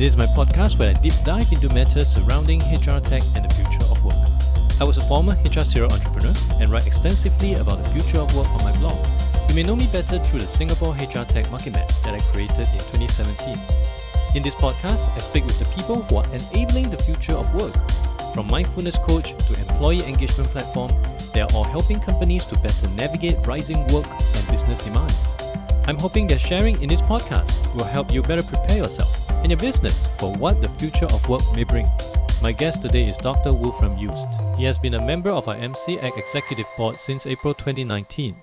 This is my podcast where I deep dive into matters surrounding HR tech and the future of work. I was a former HR serial entrepreneur and write extensively about the future of work on my blog. You may know me better through the Singapore HR Tech Market Map that I created in 2017. In this podcast, I speak with the people who are enabling the future of work. From mindfulness coach to employee engagement platform, they are all helping companies to better navigate rising work and business demands. I'm hoping that sharing in this podcast will help you better prepare yourself and your business for what the future of work may bring. My guest today is Dr. Wolfram Jost. He has been a member of our MCAC Executive Board since April 2019.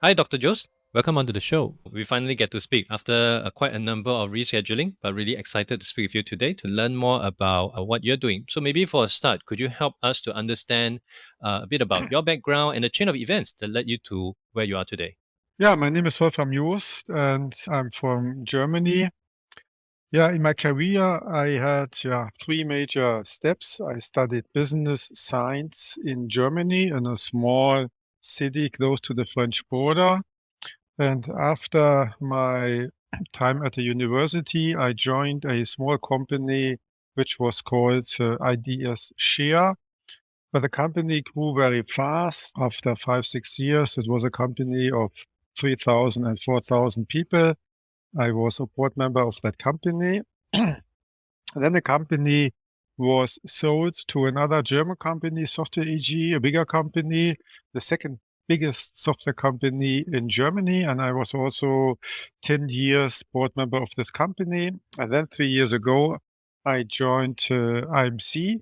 Hi, Dr. Jost. Welcome onto the show. We finally get to speak after quite a number of rescheduling, but really excited to speak with you today to learn more about what you're doing. So maybe for a start, could you help us to understand a bit about your background and the chain of events that led you to where you are today? Yeah, my name is Wolfram Jost and I'm from Germany. In my career, I had three major steps. I studied business science in Germany in a small city close to the French border. And after my time at the university, I joined a small company which was called IDS Share. But the company grew very fast. After 5-6 years, it was a company of 3,000 and 4,000 people. I was a board member of that company. Then the company was sold to another German company, Software AG, a bigger company, the second biggest software company in Germany. And I was also 10 years board member of this company. And then 3 years ago, I joined IMC,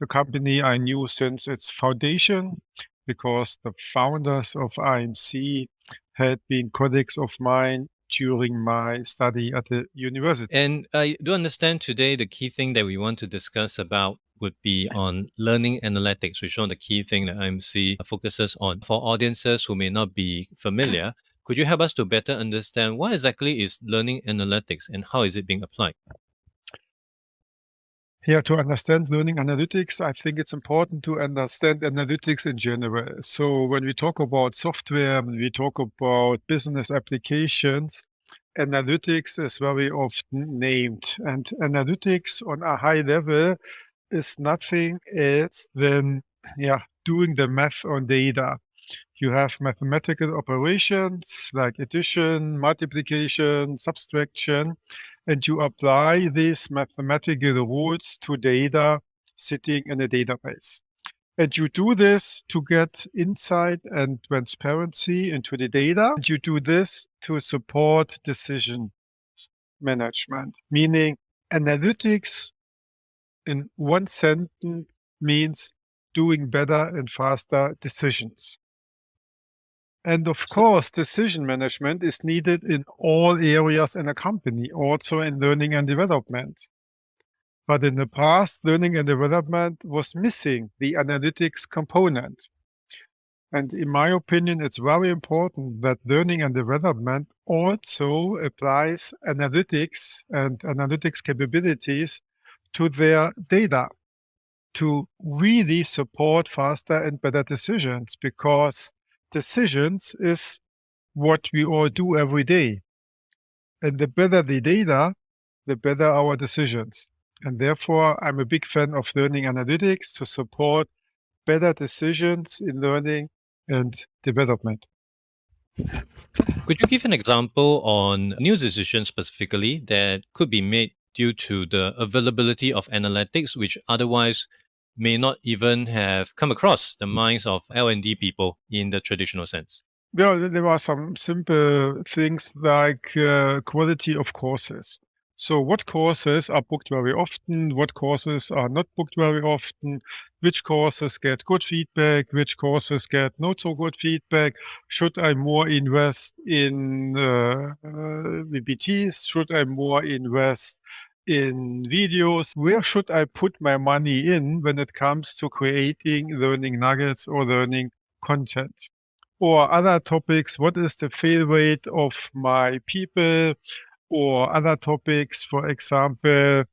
a company I knew since its foundation, because the founders of IMC had been colleagues of mine during my study at the university. And I do understand today the key thing that we want to discuss about would be on learning analytics, which is one of the key things that IMC focuses on. For audiences who may not be familiar, could you help us to better understand what exactly is learning analytics and how is it being applied? To understand learning analytics, I think it's important to understand analytics in general. So when we talk about software, when we talk about business applications, analytics is very often named. And analytics on a high level is nothing else than doing the math on data. You have mathematical operations like addition, multiplication, subtraction, and you apply these mathematical rules to data sitting in a database. And you do this to get insight and transparency into the data. And you do this to support decision management, meaning analytics in one sentence means doing better and faster decisions. And of course, decision management is needed in all areas in a company, also in learning and development. But in the past, learning and development was missing the analytics component. And in my opinion, it's very important that learning and development also applies analytics and analytics capabilities to their data to really support faster and better decisions, because decisions is what we all do every day. And the better the data, the better our decisions. And therefore, I'm a big fan of learning analytics to support better decisions in learning and development. Could you give an example on new decisions specifically that could be made due to the availability of analytics, which otherwise may not even have come across the minds of L&D people in the traditional sense? Well, there are some simple things like quality of courses. So what courses are booked very often? What courses are not booked very often? Which courses get good feedback? Which courses get not so good feedback? Should I more invest in VPTs? Should I more invest in videos? Where should I put my money in when it comes to creating learning nuggets or learning content? Or other topics, what is the fail rate of my people? Or other topics, for example,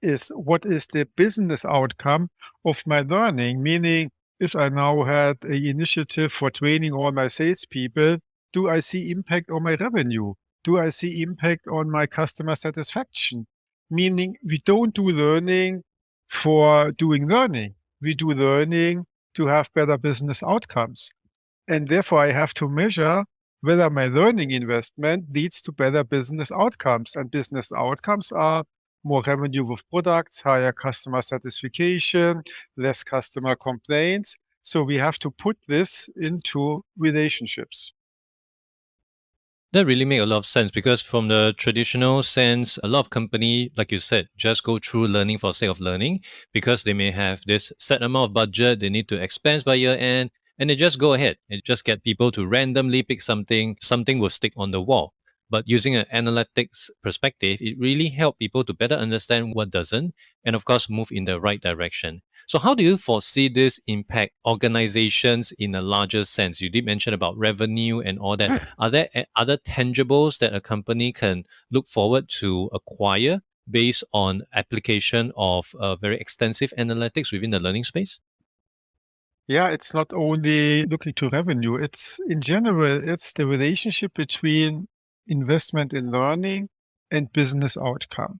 is what is the business outcome of my learning? Meaning, if I now had an initiative for training all my salespeople, do I see impact on my revenue? do I see impact on my customer satisfaction? Meaning we don't do learning for doing learning. We do learning to have better business outcomes. And therefore, I have to measure whether my learning investment leads to better business outcomes. And business outcomes are more revenue with products, higher customer satisfaction, less customer complaints. So we have to put this into relationships. That really make a lot of sense, because from the traditional sense, a lot of company, like you said, just go through learning for sake of learning, because they may have this set amount of budget they need to expense by year end, and they just go ahead and just get people to randomly pick something will stick on the wall. But using an analytics perspective, it really helped people to better understand what doesn't, and of course move in the right direction. So how do you foresee this impact organizations in a larger sense? You did mention about revenue and all that. Are there other tangibles that a company can look forward to acquire based on application of very extensive analytics within the learning space? Yeah, it's not only looking to revenue. It's in general, it's the relationship between investment in learning and business outcome.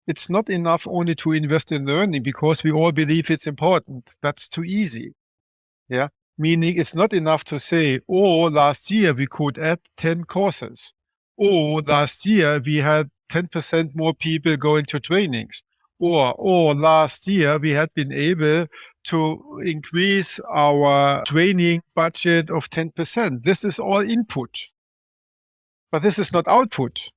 It's not enough only to invest in learning because we all believe it's important. That's too easy. Yeah. Meaning it's not enough to say, oh, last year we could add 10 courses. Oh, last year we had 10% more people going to trainings. Or, oh, last year we had been able to increase our training budget of 10%. This is all input, but this is not output.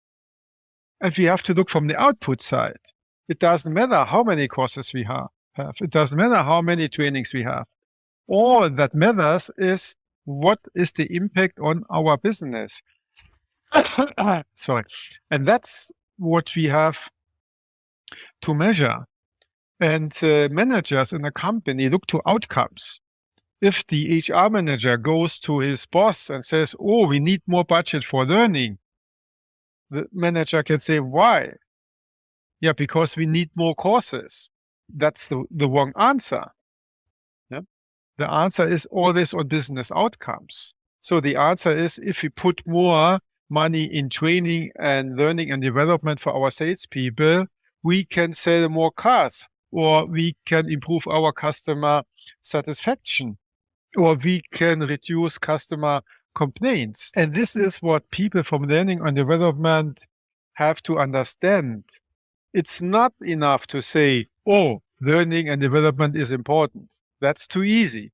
And we have to look from the output side. It doesn't matter how many courses we have. It doesn't matter how many trainings we have. All that matters is what is the impact on our business. Sorry. And that's what we have to measure. And managers in a company look to outcomes. If the HR manager goes to his boss and says, oh, we need more budget for learning, the manager can say, why? Yeah, because we need more courses. That's the wrong answer. Yeah? The answer is always on business outcomes. So the answer is, if we put more money in training and learning and development for our salespeople, we can sell more cars, or we can improve our customer satisfaction, or we can reduce customer complaints. And this is what people from learning and development have to understand. It's not enough to say, oh, learning and development is important. That's too easy.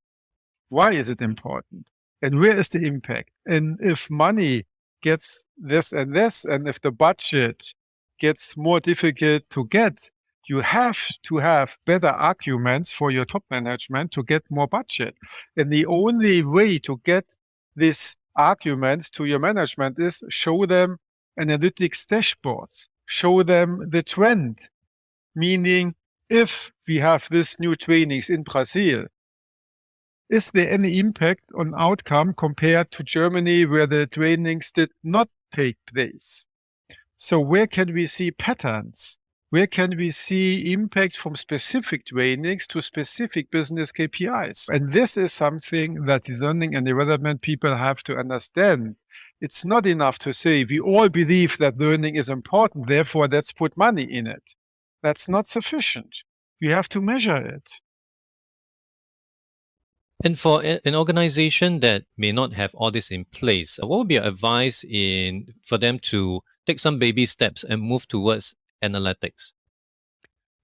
Why is it important? And where is the impact? And if money gets this and this, and if the budget gets more difficult to get, you have to have better arguments for your top management to get more budget. And the only way to get these arguments to your management is show them analytics dashboards, show them the trend. Meaning, if we have this new trainings in Brazil, is there any impact on outcome compared to Germany, where the trainings did not take place? So where can we see patterns? Where can we see impact from specific trainings to specific business KPIs? And this is something that the learning and development people have to understand. It's not enough to say, we all believe that learning is important, therefore let's put money in it. That's not sufficient. We have to measure it. And for an organization that may not have all this in place, what would be your advice for them to take some baby steps and move towards analytics?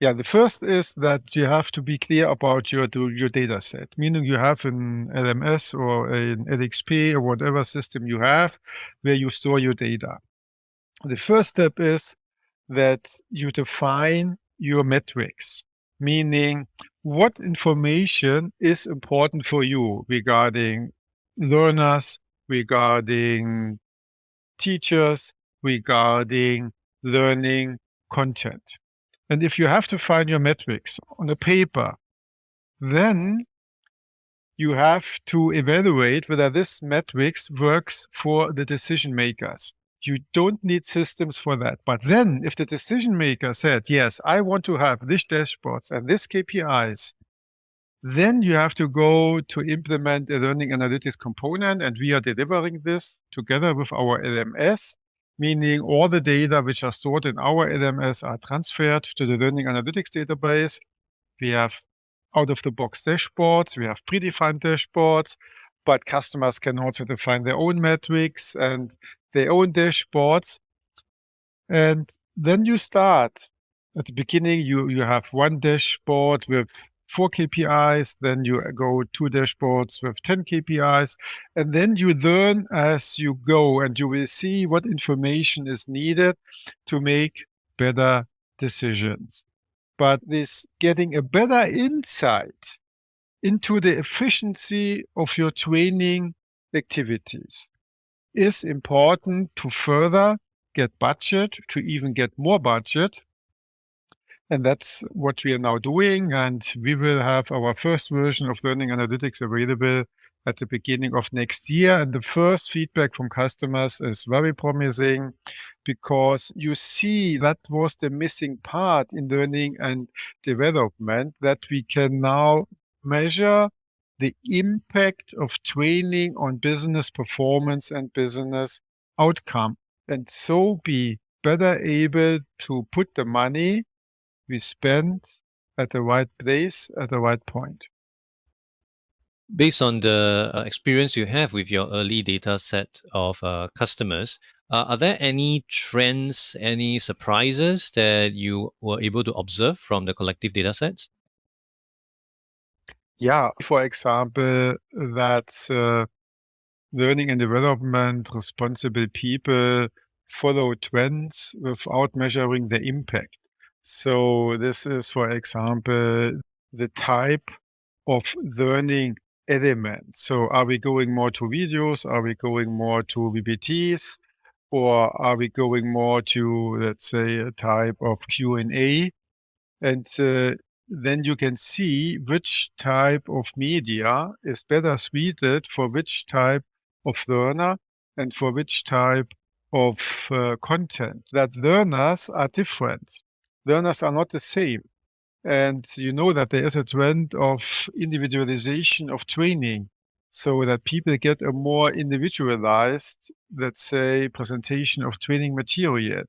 Yeah, the first is that you have to be clear about your data set, meaning you have an LMS or an LXP or whatever system you have where you store your data. The first step is that you define your metrics, meaning what information is important for you regarding learners, regarding teachers, regarding learning content. And if you have to find your metrics on a paper, then you have to evaluate whether this metrics works for the decision makers. You don't need systems for that. But then if the decision maker said, yes, I want to have this dashboards and this KPIs, then you have to go to implement a learning analytics component. And we are delivering this together with our LMS. meaning all the data which are stored in our LMS are transferred to the learning analytics database. We have out-of-the-box dashboards, we have predefined dashboards, but customers can also define their own metrics and their own dashboards. And then you start. At the beginning, you have one dashboard with 4 KPIs, then you go 2 dashboards with 10 KPIs, and then you learn as you go, and you will see what information is needed to make better decisions. But this getting a better insight into the efficiency of your training activities is important to further get budget, to even get more budget. And that's what we are now doing. And we will have our first version of Learning Analytics available at the beginning of next year. And the first feedback from customers is very promising, because you see that was the missing part in learning and development, that we can now measure the impact of training on business performance and business outcome, and so be better able to put the money we spend at the right place at the right point. Based on the experience you have with your early data set of customers, are there any trends, any surprises that you were able to observe from the collective data sets? Yeah, for example, that learning and development responsible people follow trends without measuring the impact. So this is, for example, the type of learning element. So are we going more to videos? Are we going more to VBTs? Or are we going more to, let's say, a type of Q&A? And then you can see which type of media is better suited for which type of learner and for which type of content. That learners are different. Learners are not the same. And you know that there is a trend of individualization of training, so that people get a more individualized, let's say, presentation of training material.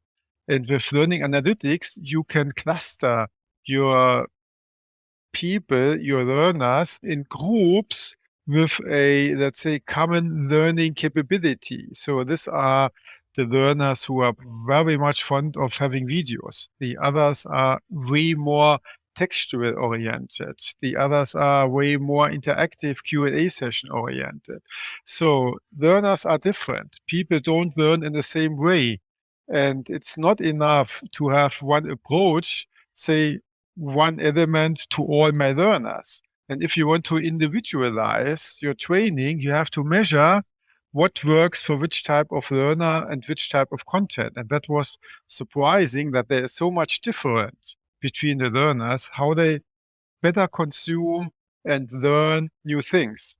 And with learning analytics, you can cluster your people, your learners, in groups with a, let's say, common learning capability. So these are the learners who are very much fond of having videos. The others are way more textual oriented. The others are way more interactive Q&A session oriented. So learners are different. People don't learn in the same way. And it's not enough to have one approach, say, one element to all my learners. And if you want to individualize your training, you have to measure what works for which type of learner and which type of content. And that was surprising, that there is so much difference between the learners, how they better consume and learn new things.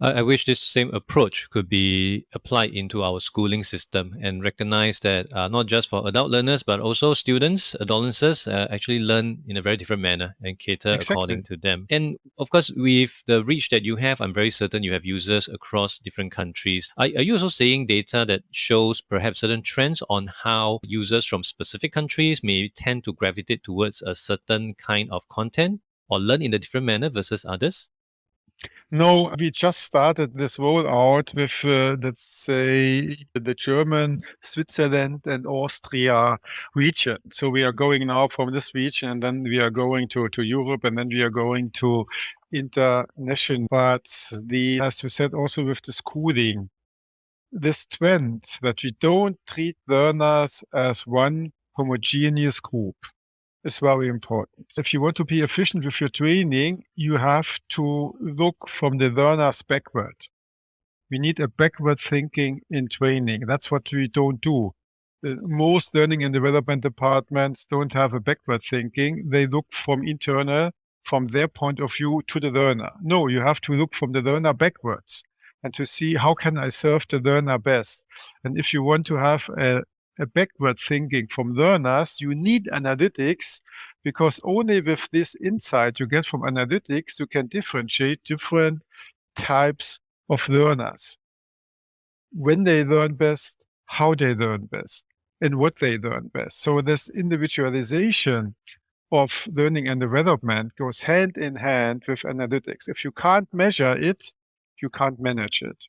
I wish this same approach could be applied into our schooling system and recognize that not just for adult learners, but also students, adolescents actually learn in a very different manner and cater according to them. And of course, with the reach that you have, I'm very certain you have users across different countries. Are you also seeing data that shows perhaps certain trends on how users from specific countries may tend to gravitate towards a certain kind of content or learn in a different manner versus others? No, we just started this rollout with, let's say, the German, Switzerland, and Austria region. So we are going now from this region, and then we are going to Europe, and then we are going to international. But as we said, also with the schooling, this trend that we don't treat learners as one homogeneous group is very important. If you want to be efficient with your training, you have to look from the learners backward. We need a backward thinking in training. That's what we don't do. Most learning and development departments don't have a backward thinking. They look from internal, from their point of view, to the learner. No, you have to look from the learner backwards and to see how can I serve the learner best. And if you want to have a backward thinking from learners, you need analytics, because only with this insight you get from analytics, you can differentiate different types of learners. when they learn best, how they learn best, and what they learn best. So this individualization of learning and development goes hand in hand with analytics. If you can't measure it, you can't manage it.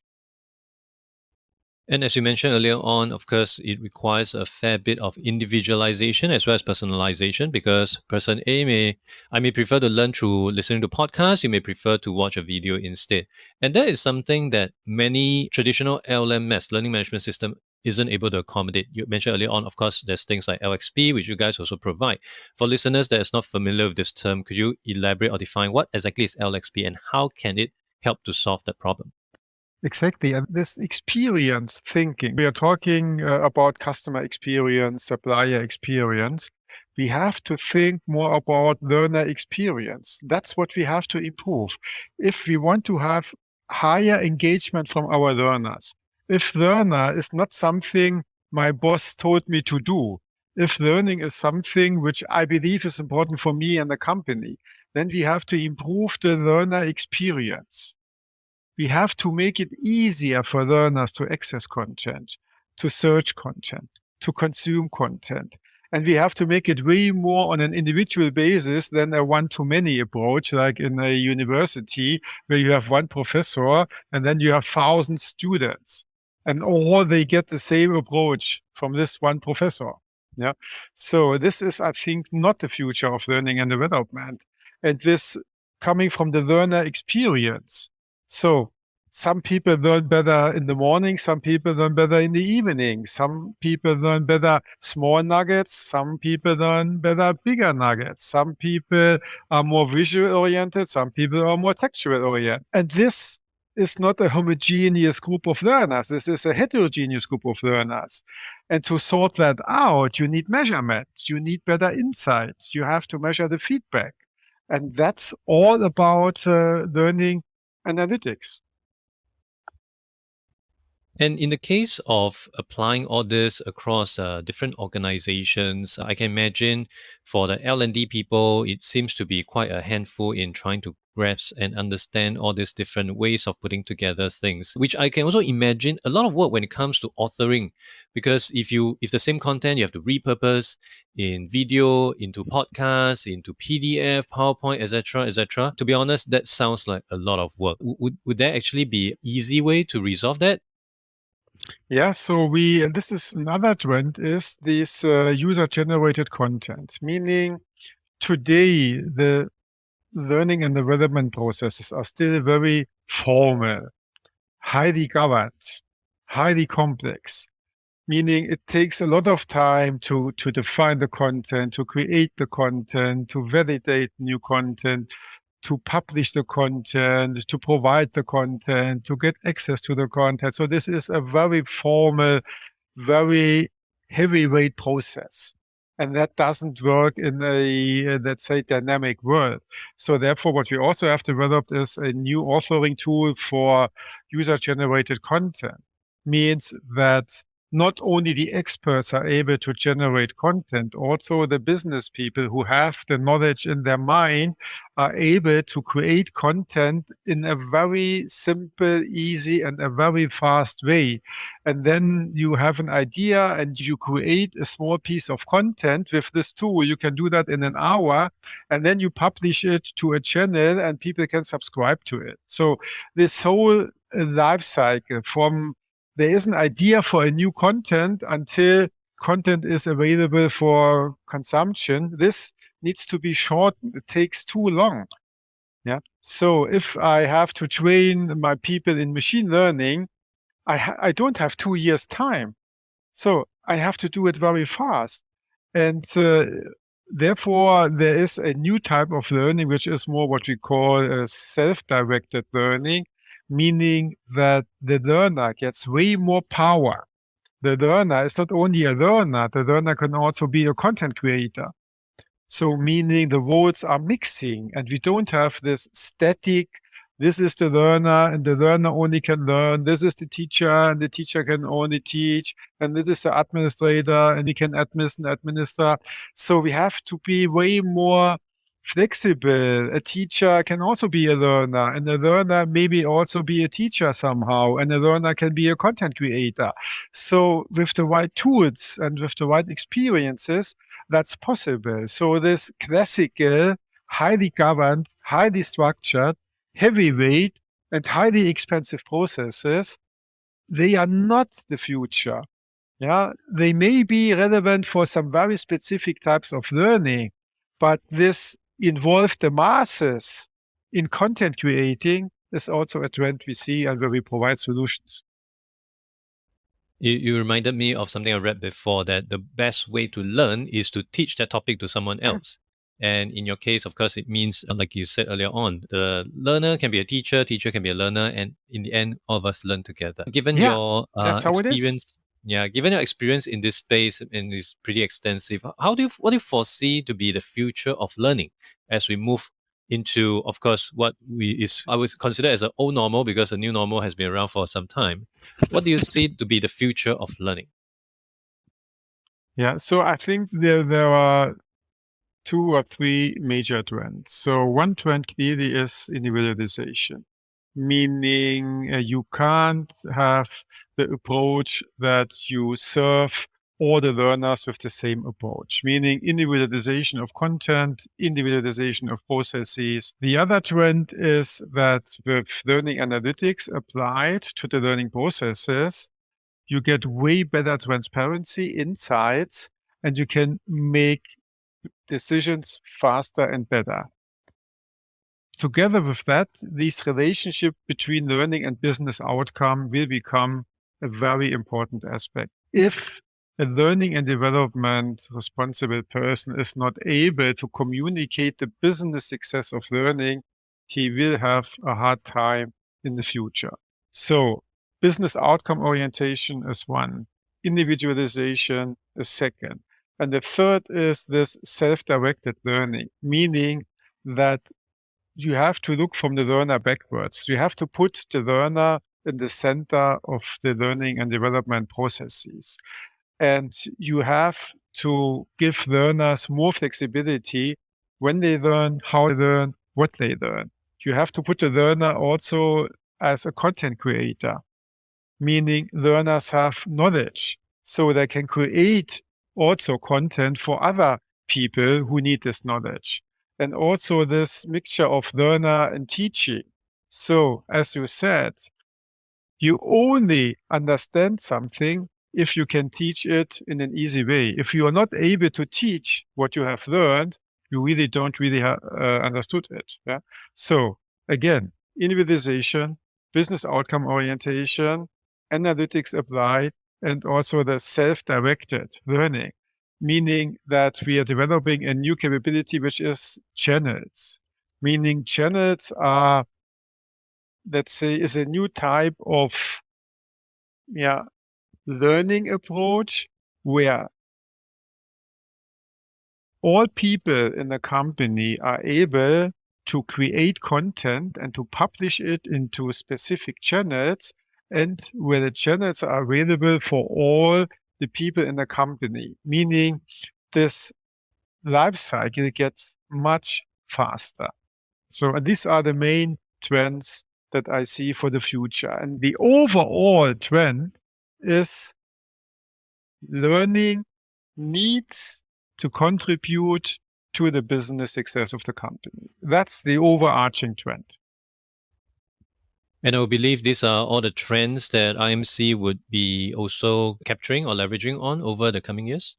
And as you mentioned earlier on, of course, it requires a fair bit of individualization as well as personalization, because person I may prefer to learn through listening to podcasts, you may prefer to watch a video instead. And that is something that many traditional LMS, learning management system, isn't able to accommodate. You mentioned earlier on, of course, there's things like LXP, which you guys also provide. For listeners that is not familiar with this term, could you elaborate or define what exactly is LXP and how can it help to solve that problem? Exactly. And this experience thinking, we are talking about customer experience, supplier experience. We have to think more about learner experience. That's what we have to improve. If we want to have higher engagement from our learners, if learner is not something my boss told me to do, if learning is something which I believe is important for me and the company, then we have to improve the learner experience. We have to make it easier for learners to access content, to search content, to consume content. And we have to make it way more on an individual basis than a one-to-many approach, like in a university where you have one professor and then you have 1,000 students and all they get the same approach from this one professor. Yeah. So this is, I think, not the future of learning and development. And this coming from the learner experience. So some people learn better in the morning, some people learn better in the evening, some people learn better small nuggets, some people learn better bigger nuggets, some people are more visual oriented, some people are more textual oriented. And this is not a homogeneous group of learners. This is a heterogeneous group of learners. And to sort that out, you need measurement, you need better insights, you have to measure the feedback. And that's all about learning analytics. And in the case of applying all this across different organizations, I can imagine for the L&D people, it seems to be quite a handful in trying to grasp and understand all these different ways of putting together things, which I can also imagine a lot of work when it comes to authoring, because if the same content you have to repurpose in video, into podcasts, into PDF, PowerPoint, etc., to be honest, that sounds like a lot of work. Would there actually be an easy way to resolve that? Yeah, so this is another trend, is this user-generated content, meaning today the learning and development processes are still very formal, highly governed, highly complex, meaning it takes a lot of time to define the content, to create the content, to validate new content, to publish the content, to provide the content, to get access to the content. So this is a very formal, very heavyweight process. And that doesn't work in a, let's say, dynamic world. So therefore, what we also have developed is a new authoring tool for user-generated content. Means that not only the experts are able to generate content, also the business people who have the knowledge in their mind are able to create content in a very simple, easy, and a very fast way. And then you have an idea and you create a small piece of content with this tool. You can do that in an hour, and then you publish it to a channel and people can subscribe to it. So this whole life cycle from there is an idea for a new content until content is available for consumption. This needs to be shortened. It takes too long. Yeah. So if I have to train my people in machine learning, I don't have 2 years time. So I have to do it very fast. And therefore, there is a new type of learning, which is more what we call self-directed learning, meaning that the learner gets way more power. The learner is not only a learner, the learner can also be a content creator. So meaning the roles are mixing and we don't have this static, this is the learner and the learner only can learn, this is the teacher and the teacher can only teach, and this is the administrator and he can administer. So we have to be way more flexible. A teacher can also be a learner, and a learner maybe also be a teacher somehow, and a learner can be a content creator. So with the right tools and with the right experiences, that's possible. So this classical, highly governed, highly structured, heavyweight, and highly expensive processes, they are not the future. Yeah, they may be relevant for some very specific types of learning, but this involve the masses in content creating is also a trend we see and where we provide solutions. You reminded me of something I read before, that the best way to learn is to teach that topic to someone else. And in your case, of course, it means, like you said earlier on, the learner can be a teacher, teacher can be a learner, and in the end, all of us learn together. Given Yeah, your that's how it is. experience, given your experience in this space and is pretty extensive, what do you foresee to be the future of learning as we move into, of course, what I would consider as an old normal, because the new normal has been around for some time. What do you see to be the future of learning? Yeah, so I think there are 2 or 3 major trends. So one trend clearly is individualization, meaning you can't have the approach that you serve all the learners with the same approach, meaning individualization of content, individualization of processes. The other trend is that with learning analytics applied to the learning processes, you get way better transparency, insights, and you can make decisions faster and better. Together with that, this relationship between learning and business outcome will become a very important aspect. If a learning and development responsible person is not able to communicate the business success of learning, he will have a hard time in the future. So business outcome orientation is one, individualization is second. And the third is this self-directed learning, meaning that you have to look from the learner backwards. You have to put the learner in the center of the learning and development processes. And you have to give learners more flexibility when they learn, how they learn, what they learn. You have to put the learner also as a content creator, meaning learners have knowledge, so they can create also content for other people who need this knowledge. And also this mixture of learner and teaching. So as you said, you only understand something if you can teach it in an easy way. If you are not able to teach what you have learned, you really don't really understood it. Yeah? So again, individualization, business outcome orientation, analytics applied, and also the self-directed learning, meaning that we are developing a new capability, which is channels, meaning channels are, let's say, is a new type of learning approach where all people in the company are able to create content and to publish it into specific channels, and where the channels are available for all the people in the company, meaning this life cycle gets much faster. So these are the main trends that I see for the future. And the overall trend is learning needs to contribute to the business success of the company. That's the overarching trend. And I believe these are all the trends that IMC would be also capturing or leveraging on over the coming years.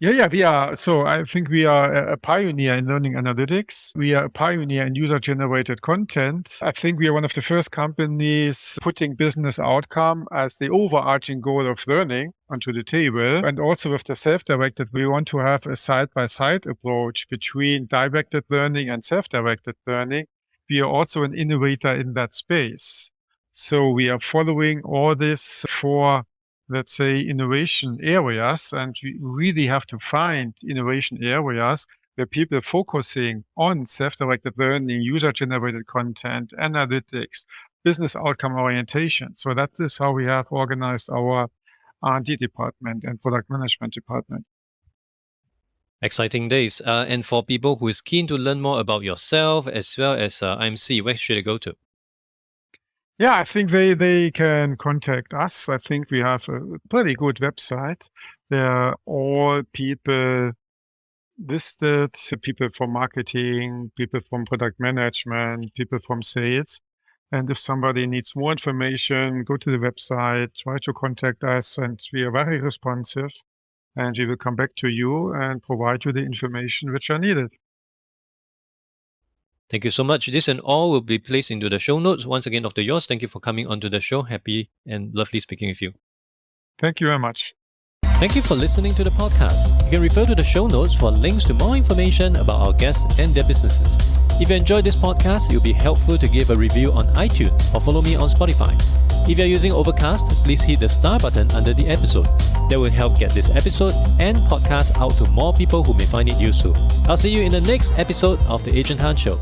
Yeah, we are. So I think we are a pioneer in learning analytics. We are a pioneer in user-generated content. I think we are one of the first companies putting business outcome as the overarching goal of learning onto the table. And also with the self-directed, we want to have a side-by-side approach between directed learning and self-directed learning. We are also an innovator in that space. So we are following all this for, let's say, innovation areas, and we really have to find innovation areas where people are focusing on self-directed learning, user-generated content, analytics, business outcome orientation. So that is how we have organized our R&D department and product management department. Exciting days. And for people who is keen to learn more about yourself as well as IMC, where should they go to? Yeah, I think they can contact us. I think we have a pretty good website. There are all people listed, so people from marketing, people from product management, people from sales. And if somebody needs more information, go to the website, try to contact us, and we are very responsive. And we will come back to you and provide you the information which are needed. Thank you so much. This and all will be placed into the show notes. Once again, Dr. Jost, thank you for coming onto the show. Happy and lovely speaking with you. Thank you very much. Thank you for listening to the podcast. You can refer to the show notes for links to more information about our guests and their businesses. If you enjoyed this podcast, it would be helpful to give a review on iTunes or follow me on Spotify. If you're using Overcast, please hit the star button under the episode. That will help get this episode and podcast out to more people who may find it useful. I'll see you in the next episode of The Adrian Tan Show.